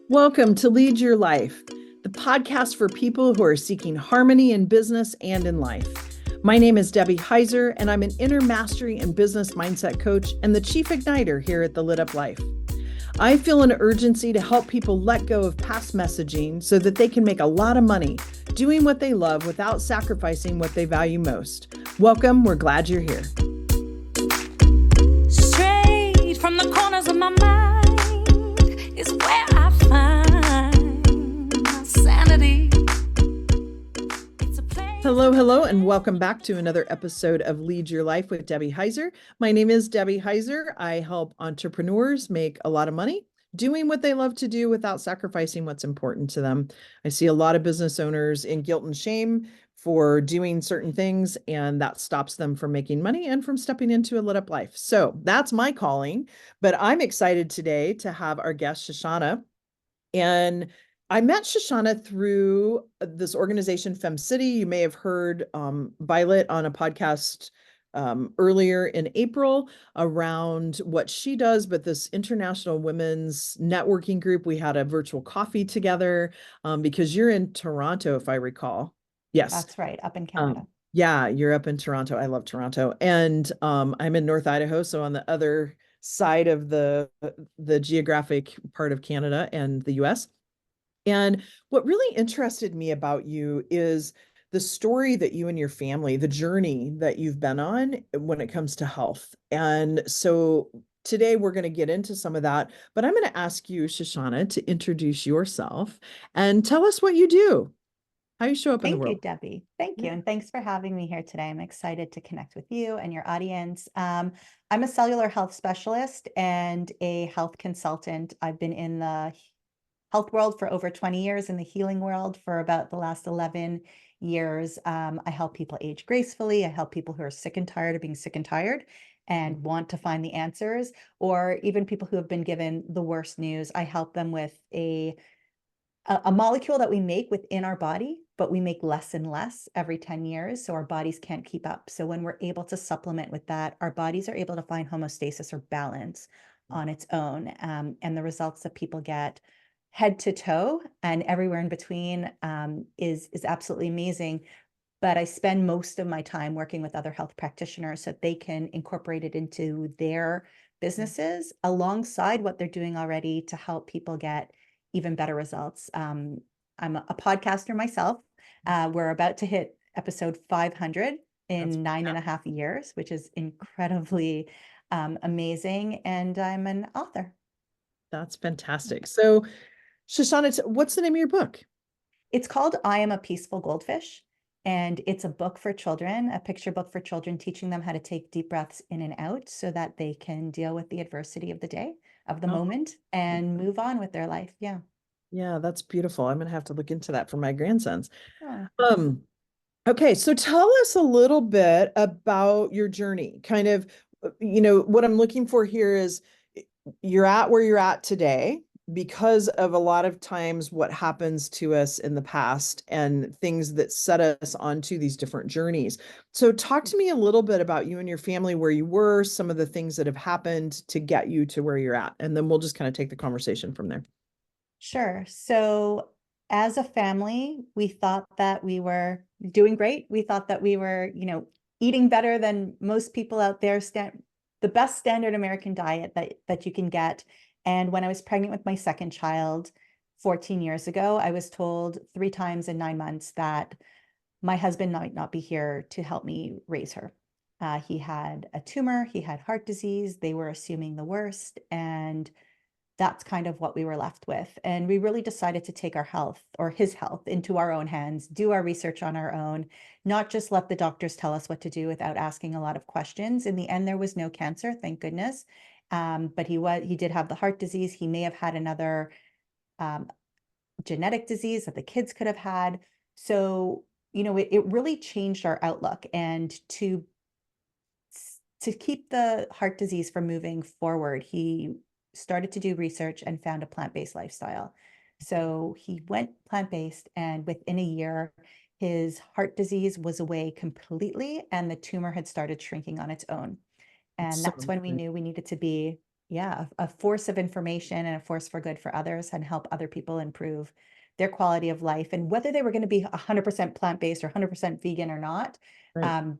Welcome to Lead Your Life, the podcast for people who are seeking harmony in business and in life. My name is Debbie Heiser, and I'm an inner mastery and business mindset coach and the chief igniter here at the Lit Up Life. I feel an urgency to help people let go of past messaging so that they can make a lot of money doing what they love without sacrificing what they value most. Welcome. We're glad you're here. Straight from the corners of my mind is where I find my sanity. Hello, and welcome back to another episode of Lead Your Life with Debbie Heiser. My name is Debbie Heiser. I help entrepreneurs make a lot of money doing what they love to do without sacrificing what's important to them. I see a lot of business owners in guilt and shame for doing certain things, and that stops them from making money and from stepping into a lit up life. So that's my calling. But I'm excited today to have our guest, Shoshana. And I met Shoshana through this organization, Fem City. You may have heard Violet on a podcast earlier in April around what she does, but this international women's networking group, we had a virtual coffee together because you're in Toronto, if I recall. Yes. That's right, up in Canada. Yeah, you're up in Toronto. I love Toronto. And I'm in North Idaho, so on the other side of the geographic part of Canada and the US. And what really interested me about you is the story that you and your family, the journey that you've been on when it comes to health. And so today we're going to get into some of that, but I'm going to ask you, Shoshana, to introduce yourself and tell us what you do, how you show up in the Thank you, world. Debbie. Thank you. And thanks for having me here today. I'm excited to connect with you and your audience. I'm a cellular health specialist and a health consultant. I've been in the health world for over 20 years, in the healing world for about the last 11 years. I help people age gracefully. I help people who are sick and tired of being sick and tired and want to find the answers, or even people who have been given the worst news. I help them with a molecule that we make within our body, but we make less and less every 10 years. So our bodies can't keep up. So when we're able to supplement with that, our bodies are able to find homeostasis or balance on its own. And the results that people get head to toe and everywhere in between is absolutely amazing. But I spend most of my time working with other health practitioners so that they can incorporate it into their businesses alongside what they're doing already to help people get even better results. I'm a podcaster myself. We're about to hit episode 500 in 9.5 years, which is incredibly amazing. And I'm an author. That's fantastic. So, Shoshana, what's the name of your book? It's called I Am a Peaceful Goldfish. And it's a book for children, a picture book for children, teaching them how to take deep breaths in and out so that they can deal with the adversity of the day, of the moment, and move on with their life. Yeah. Yeah, that's beautiful. I'm going to have to look into that for my grandsons. Oh. Okay, so tell us a little bit about your journey. Kind of, what I'm looking for here is you're at where you're at today because of a lot of times what happens to us in the past and things that set us onto these different journeys. So talk to me a little bit about you and your family, where you were, some of the things that have happened to get you to where you're at, and then we'll just kind of take the conversation from there. Sure. So as a family, we thought that we were doing great. We thought that we were, eating better than most people out there, the best standard American diet that you can get. And when I was pregnant with my second child 14 years ago, I was told 3 times in 9 months that my husband might not be here to help me raise her. He had a tumor, he had heart disease, they were assuming the worst, and that's kind of what we were left with. And we really decided to take our health, or his health, into our own hands, do our research on our own, not just let the doctors tell us what to do without asking a lot of questions. In the end, there was no cancer, thank goodness. But he did have the heart disease. He may have had another genetic disease that the kids could have had. So, it really changed our outlook. And to keep the heart disease from moving forward, he started to do research and found a plant-based lifestyle. So he went plant-based, and within a year, his heart disease was away completely, and the tumor had started shrinking on its own. And that's when we knew we needed to be yeah, a force of information and a force for good for others and help other people improve their quality of life. And whether they were going to be 100% plant-based or 100% vegan or not, Right. um,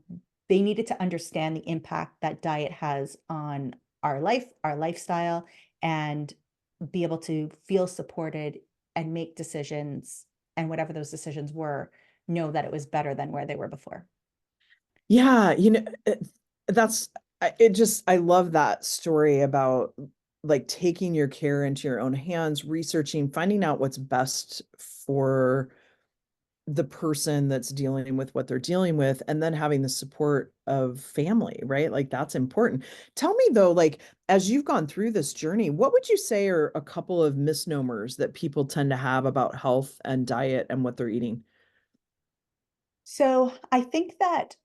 they needed to understand the impact that diet has on our life, our lifestyle, and be able to feel supported and make decisions. And whatever those decisions were, know that it was better than where they were before. Yeah, that's I love that story about like taking your care into your own hands, researching, finding out what's best for the person that's dealing with what they're dealing with, and then having the support of family, right? Like that's important. Tell me though, like as you've gone through this journey, what would you say are a couple of misnomers that people tend to have about health and diet and what they're eating? So I think that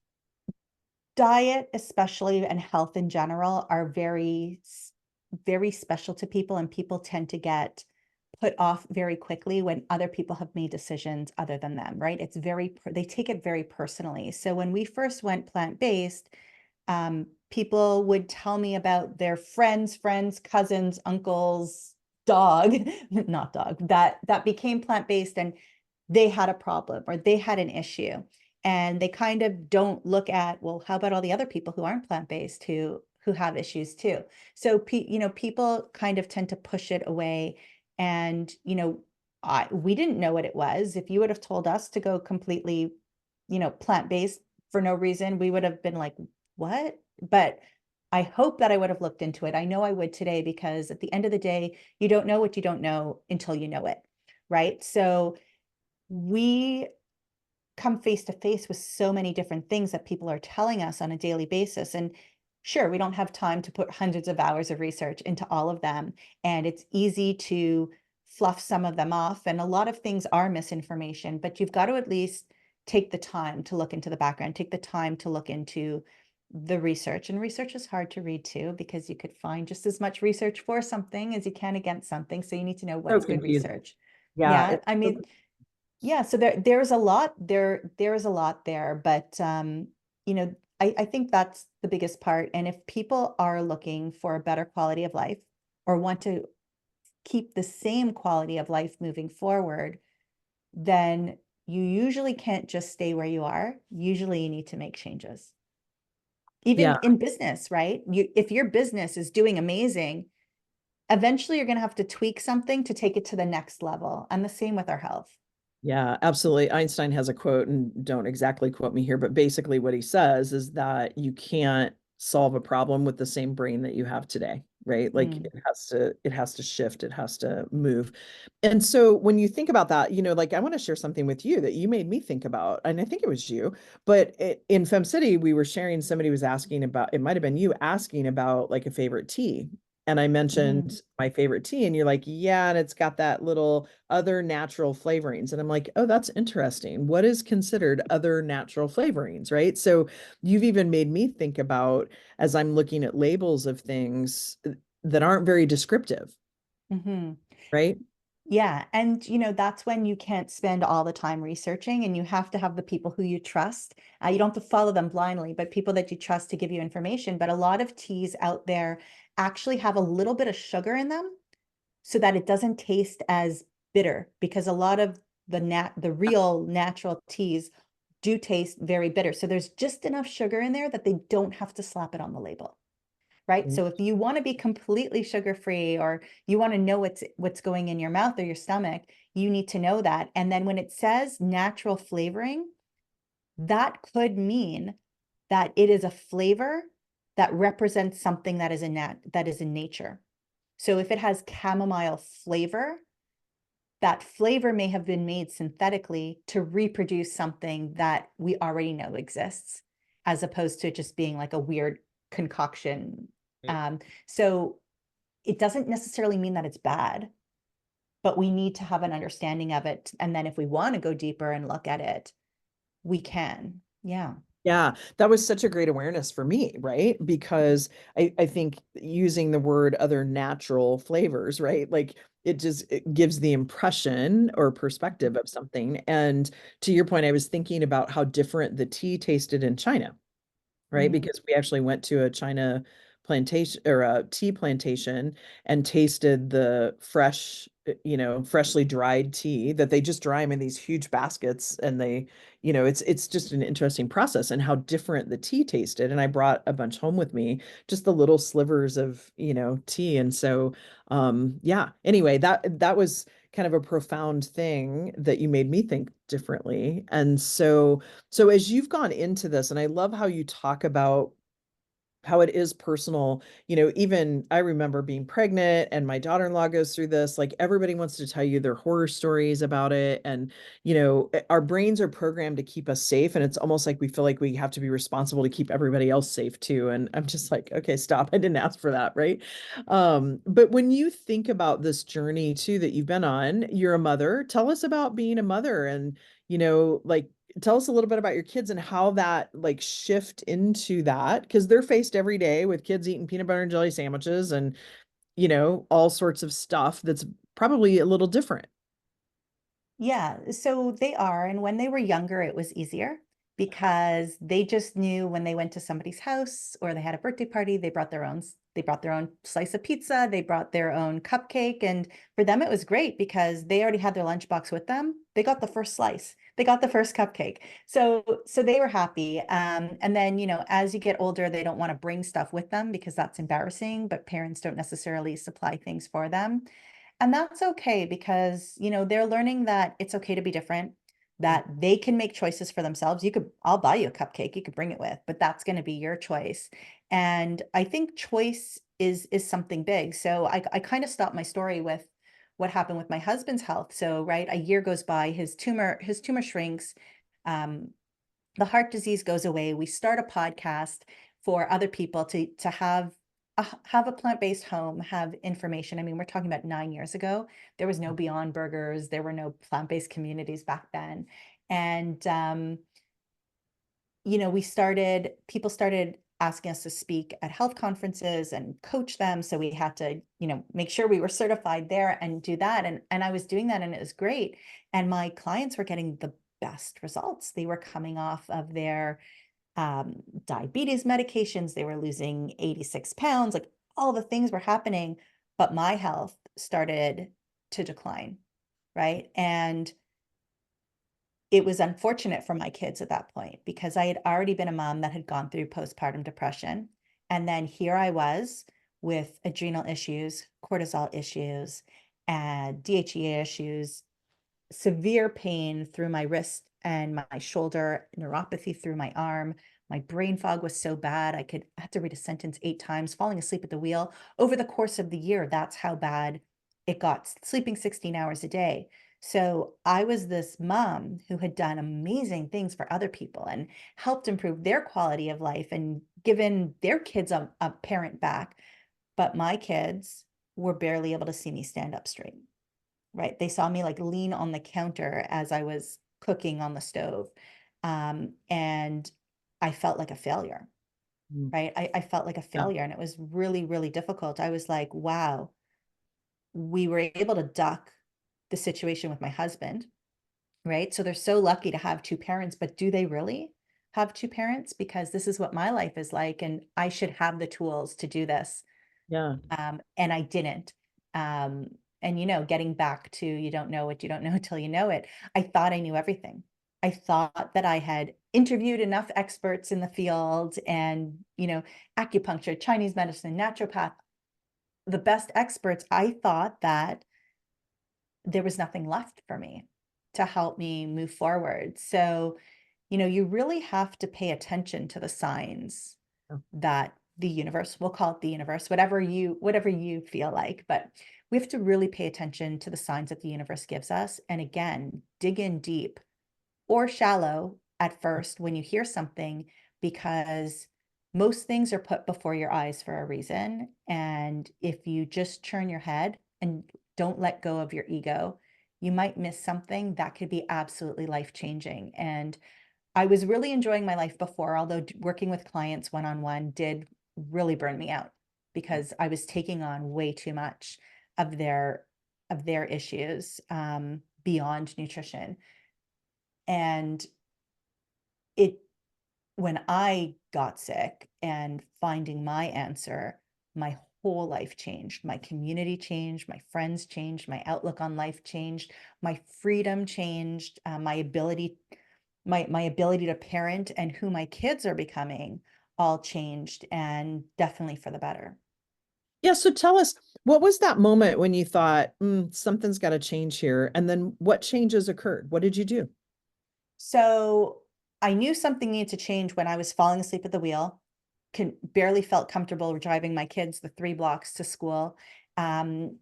diet, especially, and health in general are very special to people, and people tend to get put off very quickly when other people have made decisions other than them, right? They take it very personally. So when we first went plant-based, people would tell me about their friends, cousins, uncles, dog, not dog, that became plant-based and they had a problem or they had an issue. And they kind of don't look at, well, how about all the other people who aren't plant-based who have issues too? So people kind of tend to push it away. And we didn't know what it was. If you would have told us to go completely, plant-based for no reason, we would have been like, what? But I hope that I would have looked into it. I know I would today, because at the end of the day, you don't know what you don't know until you know it, right? So we come face to face with so many different things that people are telling us on a daily basis. And sure, we don't have time to put hundreds of hours of research into all of them. And it's easy to fluff some of them off. And a lot of things are misinformation, but you've got to at least take the time to look into the background, take the time to look into the research. And research is hard to read too, because you could find just as much research for something as you can against something. So you need to know So what's good confusing. research. Yeah, Yeah, I mean, yeah, so there's a lot there is a lot there, but I think that's the biggest part. And if people are looking for a better quality of life or want to keep the same quality of life moving forward, then you usually can't just stay where you are. Usually you need to make changes. Even yeah. in business, right? If your business is doing amazing, eventually you're going to have to tweak something to take it to the next level. And the same with our health. Yeah, absolutely. Einstein has a quote, and don't exactly quote me here, but basically what he says is that you can't solve a problem with the same brain that you have today, right? Like Mm, it has to shift, it has to move. And so when you think about that, like I want to share something with you that you made me think about, and I think it was you, but in Fem City, we were sharing, somebody was asking about, it might have been you asking about like a favorite tea. And I mhm, mentioned my favorite tea, and you're like, yeah, and it's got that little other natural flavorings. And I'm like, oh, that's interesting. What is considered other natural flavorings, right? So you've even made me think about, as I'm looking at labels of things that aren't very descriptive, mhm. right? Yeah, and that's when you can't spend all the time researching, and you have to have the people who you trust. You don't have to follow them blindly, but people that you trust to give you information. But a lot of teas out there actually have a little bit of sugar in them so that it doesn't taste as bitter, because a lot of the real natural teas do taste very bitter. So there's just enough sugar in there that they don't have to slap it on the label. Right? So if you want to be completely sugar-free, or you want to know what's going in your mouth or your stomach, you need to know that. And then when it says natural flavoring, that could mean that it is a flavor that represents something that is in nature. So if it has chamomile flavor, that flavor may have been made synthetically to reproduce something that we already know exists, as opposed to it just being like a weird concoction. Right. Um, so it doesn't necessarily mean that it's bad, but we need to have an understanding of it. And then if we want to go deeper and look at it, we can. Yeah. Yeah, that was such a great awareness for me, right? Because I think using the word other natural flavors, right? Like it gives the impression or perspective of something. And to your point, I was thinking about how different the tea tasted in China, right? Mm, Because we actually went to a China plantation or a tea plantation and tasted the fresh, freshly dried tea that they just dry them in these huge baskets. And they, it's just an interesting process and how different the tea tasted. And I brought a bunch home with me, just the little slivers of, tea. And so, yeah, anyway, that was kind of a profound thing that you made me think differently. And so as you've gone into this, and I love how you talk about how it is personal, even I remember being pregnant and my daughter-in-law goes through this, like everybody wants to tell you their horror stories about it. And, our brains are programmed to keep us safe. And it's almost like we feel like we have to be responsible to keep everybody else safe too. And I'm just like, okay, stop. I didn't ask for that. Right. But when you think about this journey too, that you've been on, you're a mother. Tell us about being a mother and, like, tell us a little bit about your kids and how that like shift into that, because they're faced every day with kids eating peanut butter and jelly sandwiches and all sorts of stuff that's probably a little different. Yeah, so they are. And when they were younger, it was easier because they just knew when they went to somebody's house or they had a birthday party, they brought their own slice of pizza, they brought their own cupcake. And for them, it was great because they already had their lunchbox with them. They got the first slice, they got the first cupcake. So they were happy. And then, as you get older, they don't want to bring stuff with them because that's embarrassing, but parents don't necessarily supply things for them. And that's okay because, they're learning that it's okay to be different, that they can make choices for themselves. I'll buy you a cupcake, you could bring it with, but that's going to be your choice. And I think choice is something big. So I kind of stopped my story with what happened with my husband's health. So, right, a year goes by, his tumor shrinks, um, the heart disease goes away. We start a podcast for other people to have a plant-based home, have information. I mean, we're talking about 9 years ago. There was no Beyond Burgers. There were no plant-based communities back then. And, people started asking us to speak at health conferences and coach them. So we had to, make sure we were certified there and do that. And I was doing that and it was great. And my clients were getting the best results. They were coming off of their diabetes medications. They were losing 86 pounds, like all the things were happening, but my health started to decline, right? And it was unfortunate for my kids at that point because I had already been a mom that had gone through postpartum depression. And then here I was with adrenal issues, cortisol issues, and DHEA issues, severe pain through my wrist and my shoulder, neuropathy through my arm. My brain fog was so bad, I had to read a sentence 8 times, falling asleep at the wheel. Over the course of the year, that's how bad it got, sleeping 16 hours a day. So I was this mom who had done amazing things for other people and helped improve their quality of life and given their kids a parent back. But my kids were barely able to see me stand up straight. Right. They saw me like lean on the counter as I was cooking on the stove. And I felt like a failure, Mm. right? I felt like a Yeah. failure and it was really, really difficult. I was like, wow, we were able to duck the situation with my husband, right? So they're so lucky to have two parents, but do they really have two parents? Because this is what my life is like, and I should have the tools to do this. Yeah. And I didn't. Um, and getting back to you don't know what you don't know until you know it. I thought I knew everything. I thought that I had interviewed enough experts in the field and, acupuncture, Chinese medicine, naturopath, the best experts. I thought that there was nothing left for me to help me move forward. So, you really have to pay attention to the signs Yeah. that the universe, we'll call it the universe, whatever you feel like, but we have to really pay attention to the signs that the universe gives us. And again, dig in deep or shallow at first when you hear something, because most things are put before your eyes for a reason. And if you just turn your head and don't let go of your ego, you might miss something that could be absolutely life-changing. And I was really enjoying my life before, although working with clients one-on-one did really burn me out because I was taking on way too much of their issues beyond nutrition. And it when I got sick and finding my answer, my whole life changed. My community changed, my friends changed, my outlook on life changed, my freedom changed, my ability to parent and who my kids are becoming all changed, and definitely for the better. Yeah. So tell us, what was that moment when you thought, something's got to change here? And then what changes occurred? What did you do? So I knew something needed to change when I was falling asleep at the wheel, barely felt comfortable driving my kids the 3 blocks to school, and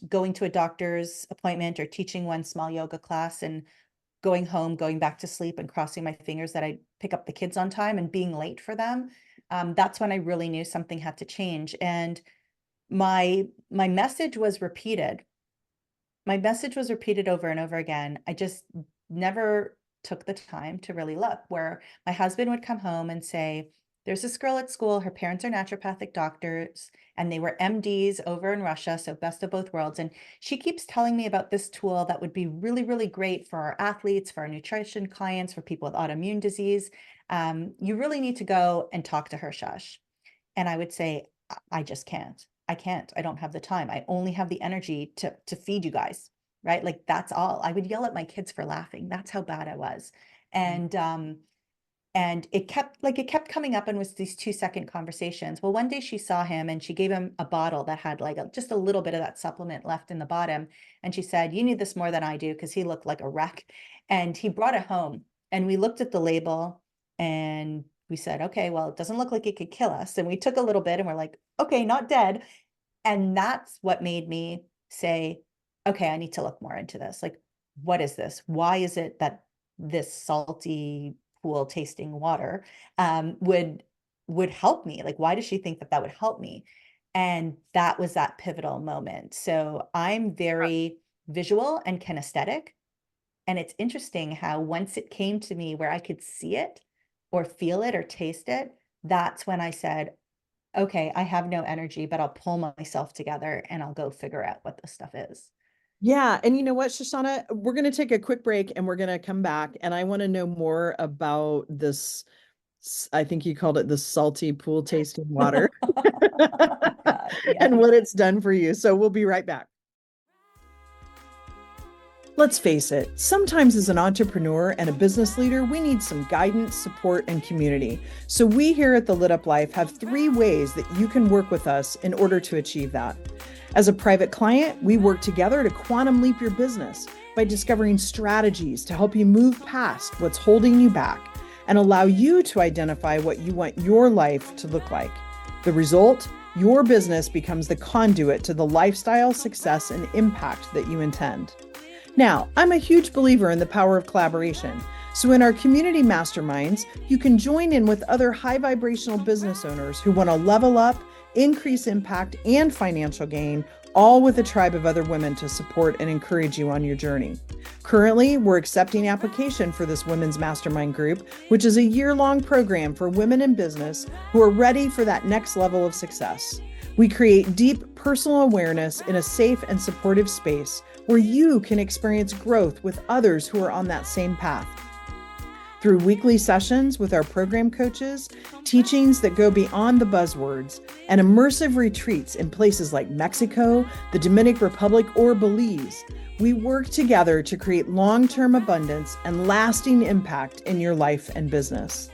going to a doctor's appointment or teaching one small yoga class and going home, going back to sleep and crossing my fingers that I pick up the kids on time and being late for them. That's when I really knew something had to change. And my message was repeated. My message was repeated over and over again. I just never took the time to really look. Where my husband would come home and say, there's this girl at school, her parents are naturopathic doctors, and they were MDs over in Russia, so best of both worlds. And she keeps telling me about this tool that would be really, really great for our athletes, for our nutrition clients, for people with autoimmune disease. You really need to go and talk to her, Shush. And I would say, I just can't. I can't. I don't have the time. I only have the energy to feed you guys, right? Like that's all. I would yell at my kids for laughing. That's how bad I was. And it kept coming up and was these 2-second conversations. Well, one day she saw him and she gave him a bottle that had like just a little bit of that supplement left in the bottom. And she said, you need this more than I do, because he looked like a wreck. And he brought it home and we looked at the label and we said, okay, well, it doesn't look like it could kill us. And we took a little bit and we're like, okay, not dead. And that's what made me say, okay, I need to look more into this. Like, what is this? Why is it that this salty pool tasting water would help me? Like, why does she think that that would help me? And that was that pivotal moment. So I'm very visual and kinesthetic. And it's interesting how once it came to me where I could see it or feel it or taste it, that's when I said, okay, I have no energy, but I'll pull myself together and I'll go figure out what this stuff is. Yeah. And you know what, Shoshana, we're going to take a quick break and we're going to come back. And I want to know more about this. I think you called it the salty pool tasting water Oh God, and yes. what it's done for you. So we'll be right back. Let's face it, sometimes as an entrepreneur and a business leader, we need some guidance, support, and community. So we here at The Lit Up Life have 3 ways that you can work with us in order to achieve that. As a private client, we work together to quantum leap your business by discovering strategies to help you move past what's holding you back and allow you to identify what you want your life to look like. The result? Your business becomes the conduit to the lifestyle, success, and impact that you intend. Now, I'm a huge believer in the power of collaboration. So in our community masterminds, you can join in with other high vibrational business owners who want to level up, increase impact, and financial gain, all with a tribe of other women to support and encourage you on your journey. Currently, we're accepting application for this women's mastermind group, which is a year-long program for women in business who are ready for that next level of success. We create deep personal awareness in a safe and supportive space where you can experience growth with others who are on that same path. Through weekly sessions with our program coaches, teachings that go beyond the buzzwords, and immersive retreats in places like Mexico, the Dominican Republic, or Belize, we work together to create long-term abundance and lasting impact in your life and business.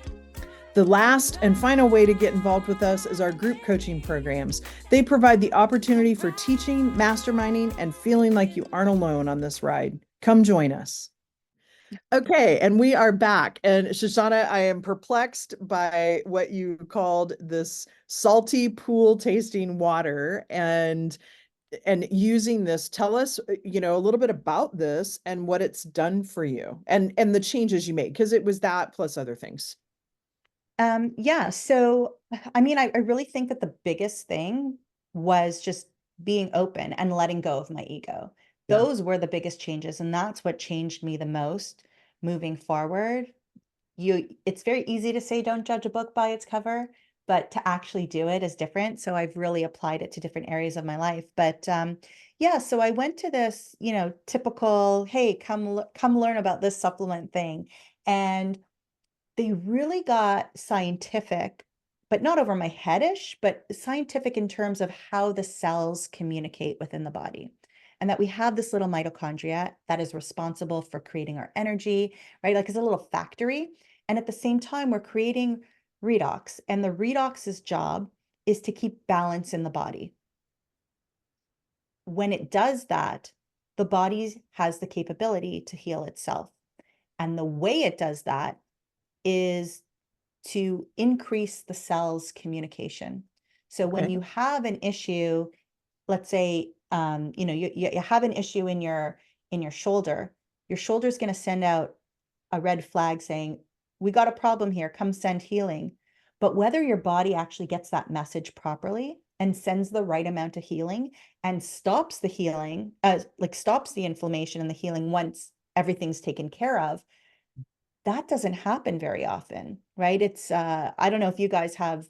The last and final way to get involved with us is our group coaching programs. They provide the opportunity for teaching, masterminding, and feeling like you aren't alone on this ride. Come join us. Okay, and we are back. And Shoshana, I am perplexed by what you called this salty pool tasting water and using this. Tell us, a little bit about this and what it's done for you and the changes you made, because it was that plus other things. Yeah. So, I mean, I really think that the biggest thing was just being open and letting go of my ego. Yeah. Those were the biggest changes. And that's what changed me the most moving forward. It's very easy to say, don't judge a book by its cover, but to actually do it is different. So I've really applied it to different areas of my life. But yeah, so I went to this, typical, hey, come learn about this supplement thing. And they really got scientific, but not over my headish, but scientific in terms of how the cells communicate within the body. And that we have this little mitochondria that is responsible for creating our energy, right? Like it's a little factory. And at the same time, we're creating redox. And the redox's job is to keep balance in the body. When it does that, the body has the capability to heal itself. And the way it does that is to increase the cell's communication. So when Okay. you have an issue, let's say, you have an issue in your shoulder, your shoulder is going to send out a red flag saying, we got a problem here, come send healing. But whether your body actually gets that message properly and sends the right amount of healing and stops the healing, like stops the inflammation and the healing once everything's taken care of, that doesn't happen very often, right? It's I don't know if you guys have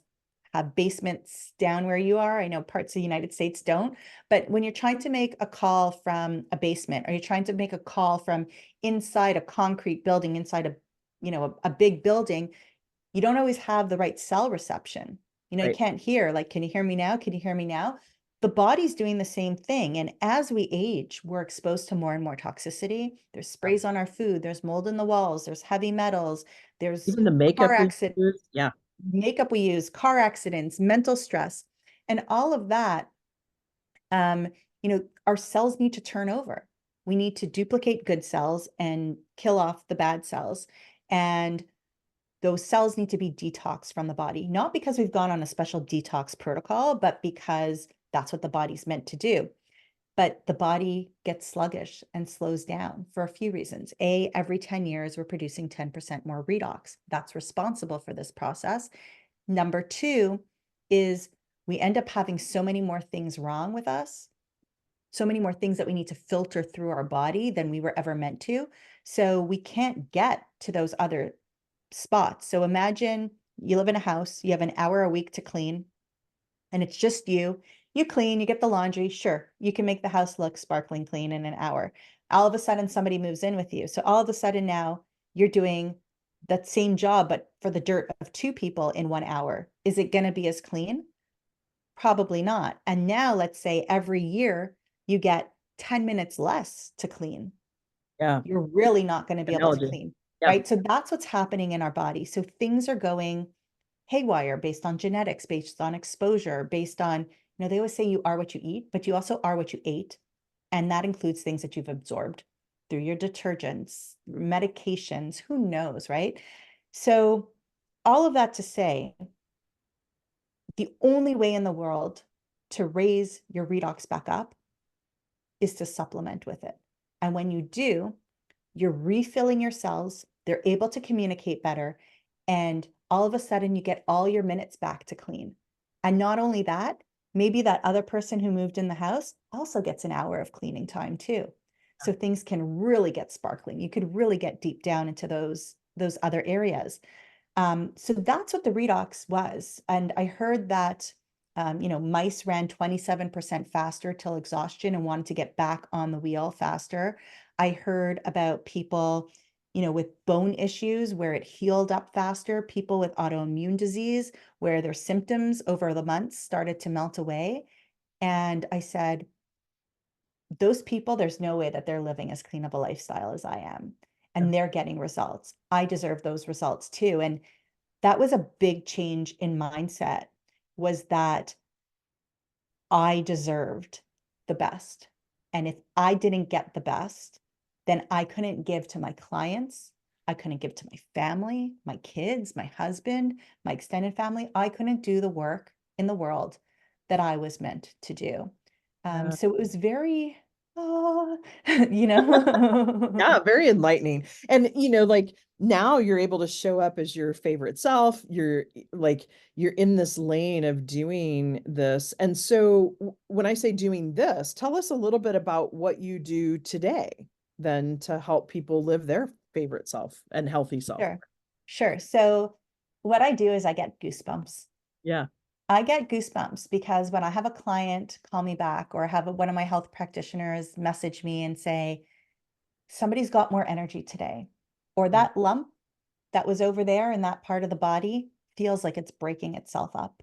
basements down where you are. I know parts of the United States don't, but when you're trying to make a call from a basement, or you're trying to make a call from inside a concrete building, inside a big building, you don't always have the right cell reception. You Right. can't hear, like, can you hear me now? Can you hear me now? The body's doing the same thing. And as we age, we're exposed to more and more toxicity. There's Yeah. sprays on our food, there's mold in the walls, there's heavy metals, there's Even the car makeup we accidents, use. Yeah. makeup we use, car accidents, mental stress, and all of that. Um, our cells need to turn over. We need to duplicate good cells and kill off the bad cells. And those cells need to be detoxed from the body, not because we've gone on a special detox protocol, but because that's what the body's meant to do. But the body gets sluggish and slows down for a few reasons. Every 10 years, we're producing 10% more redox. That's responsible for this process. Number two is we end up having so many more things wrong with us, so many more things that we need to filter through our body than we were ever meant to. So we can't get to those other spots. So imagine you live in a house, you have an hour a week to clean, and it's just you. You clean, you get the laundry. Sure, you can make the house look sparkling clean in an hour. All of a sudden, somebody moves in with you. So all of a sudden now you're doing that same job, but for the dirt of two people in 1 hour. Is it going to be as clean? Probably not. And now let's say every year you get 10 minutes less to clean. Yeah. You're really not going to be able to Analogy. clean, Yeah. right? So that's what's happening in our body. So things are going haywire based on genetics, based on exposure, based on, they always say you are what you eat, but you also are what you ate. And that includes things that you've absorbed through your detergents, medications, who knows, right? So all of that to say, the only way in the world to raise your redox back up is to supplement with it. And when you do, you're refilling your cells, they're able to communicate better, and all of a sudden you get all your minutes back to clean. And not only that, maybe that other person who moved in the house also gets an hour of cleaning time too. So things can really get sparkling. You could really get deep down into those other areas. So that's what the redox was. And I heard that, mice ran 27% faster till exhaustion and wanted to get back on the wheel faster. I heard about people, with bone issues where it healed up faster, people with autoimmune disease where their symptoms over the months started to melt away. And I said, those people, there's no way that they're living as clean of a lifestyle as I am. Yeah. And they're getting results. I deserve those results too. And that was a big change in mindset, was that I deserved the best. And if I didn't get the best, then I couldn't give to my clients. I couldn't give to my family, my kids, my husband, my extended family. I couldn't do the work in the world that I was meant to do. So it was very, you Yeah, know. very enlightening. And like now you're able to show up as your favorite self. You're in this lane of doing this. And so when I say doing this, tell us a little bit about what you do today then to help people live their favorite self and healthy self. Sure, sure. So what I do is I get goosebumps. Yeah. I get goosebumps because when I have a client call me back, or have one of my health practitioners message me and say, somebody's got more energy today, or Mm. that lump that was over there in that part of the body feels like it's breaking itself up.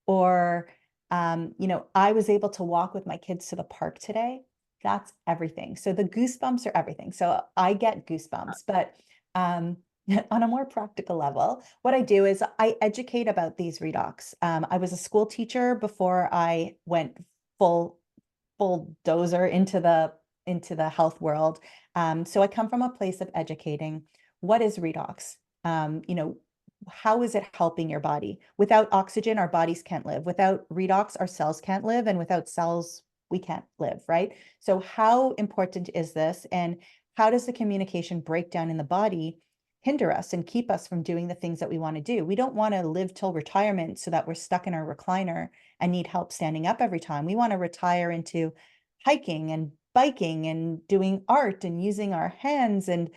Or, I was able to walk with my kids to the park today. That's everything. So the goosebumps are everything. So I get goosebumps, but um, on a more practical level, what I do is I educate about these redox. I was a school teacher before I went full bulldozer into the health world. So I come from a place of educating. What is redox? How is it helping your body? Without oxygen, our bodies can't live. Without redox, our cells can't live. And without cells, we can't live, right? So how important is this? And how does the communication breakdown in the body hinder us and keep us from doing the things that we want to do? We don't want to live till retirement so that we're stuck in our recliner and need help standing up every time. We want to retire into hiking and biking and doing art and using our hands and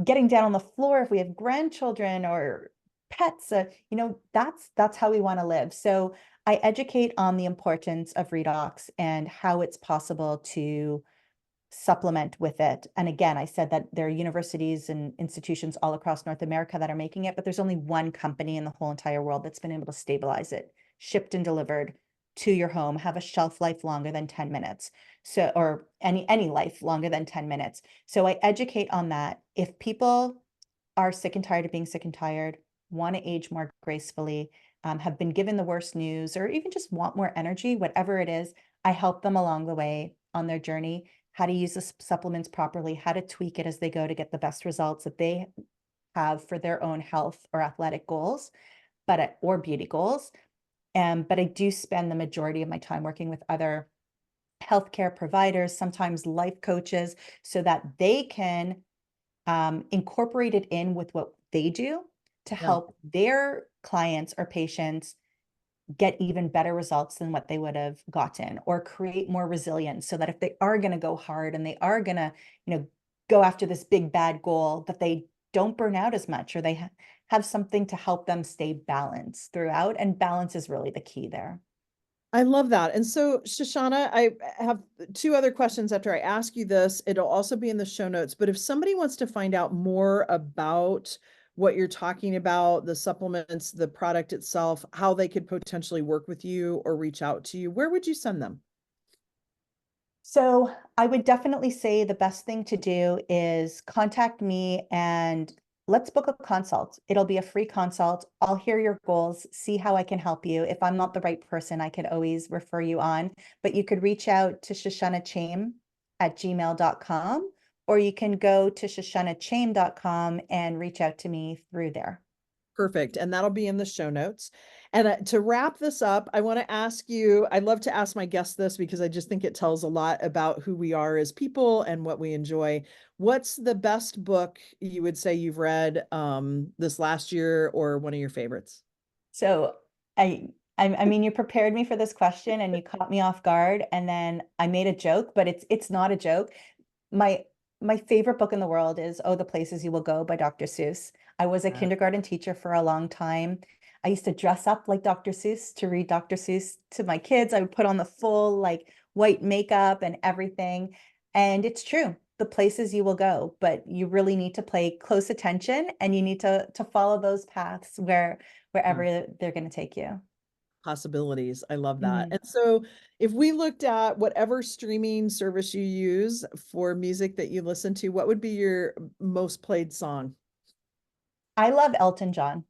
getting down on the floor if we have grandchildren or pets. That's how we want to live. So I educate on the importance of redox and how it's possible to supplement with it. And again, I said that there are universities and institutions all across North America that are making it, but there's only one company in the whole entire world that's been able to stabilize it, shipped and delivered to your home, have a shelf life longer than 10 minutes. So, or any life longer than 10 minutes. So I educate on that. If people are sick and tired of being sick and tired, want to age more gracefully, have been given the worst news, or even just want more energy, whatever it is, I help them along the way on their journey, how to use the supplements properly, how to tweak it as they go to get the best results that they have for their own health or athletic goals, or beauty goals. But I do spend the majority of my time working with other healthcare providers, sometimes life coaches, so that they can incorporate it in with what they do to Yeah. help their clients or patients get even better results than what they would have gotten, or create more resilience so that if they are going to go hard and they are going to, go after this big bad goal, that they don't burn out as much, or they have something to help them stay balanced throughout. And balance is really the key there. I love that. And so, Shoshana, I have two other questions after I ask you this. It'll also be in the show notes. But if somebody wants to find out more about what you're talking about, the supplements, the product itself, how they could potentially work with you or reach out to you, where would you send them? So I would definitely say the best thing to do is contact me and let's book a consult. It'll be a free consult. I'll hear your goals, see how I can help you. If I'm not the right person, I could always refer you on, but you could reach out to Shoshana Chaim at gmail.com, or you can go to shoshanachaim.com and reach out to me through there. Perfect. And that'll be in the show notes. And to wrap this up, I want to ask you, I love to ask my guests this because I just think it tells a lot about who we are as people and what we enjoy. What's the best book you would say you've read this last year, or one of your favorites? So I mean, you prepared me for this question and you caught me off guard, and then I made a joke, but it's not a joke. My my favorite book in the world is Oh, the Places You Will Go by Dr. Seuss. I was a kindergarten teacher for a long time. I used to dress up like Dr. Seuss to read Dr. Seuss to my kids. I would put on the full like white makeup and everything. And it's true, the places you will go, but you really need to pay close attention and you need to follow those paths Yeah. wherever they're going to take you. Possibilities. I love that. Mm. And so if we looked at whatever streaming service you use for music that you listen to, what would be your most played song? I love Elton John.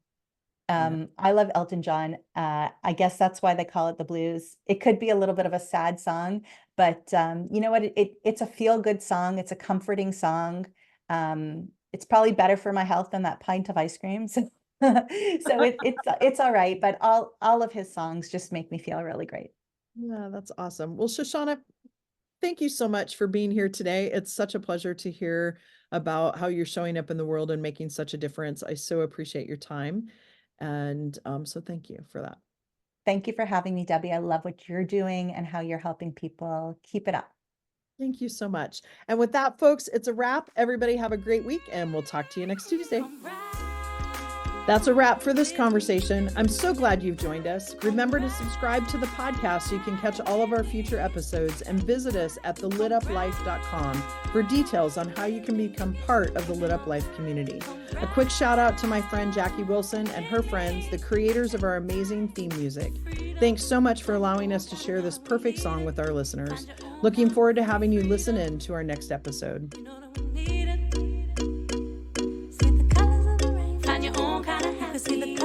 Yeah. I love Elton John. I guess that's why they call it the blues. It could be a little bit of a sad song, but you know what? It's a feel-good song. It's a comforting song. It's probably better for my health than that pint of ice cream. So, it's all right. But all of his songs just make me feel really great. Yeah, that's awesome. Well, Shoshana, thank you so much for being here today. It's such a pleasure to hear about how you're showing up in the world and making such a difference. I so appreciate your time. And so thank you for that. Thank you for having me, Debbie. I love what you're doing and how you're helping people. Keep it up. Thank you so much. And with that, folks, it's a wrap. Everybody have a great week, and we'll talk to you next Tuesday. Alright. That's a wrap for this conversation. I'm so glad you've joined us. Remember to subscribe to the podcast so you can catch all of our future episodes, and visit us at thelituplife.com for details on how you can become part of the Lit Up Life community. A quick shout out to my friend Jackie Wilson and her friends, the creators of our amazing theme music. Thanks so much for allowing us to share this perfect song with our listeners. Looking forward to having you listen in to our next episode. See the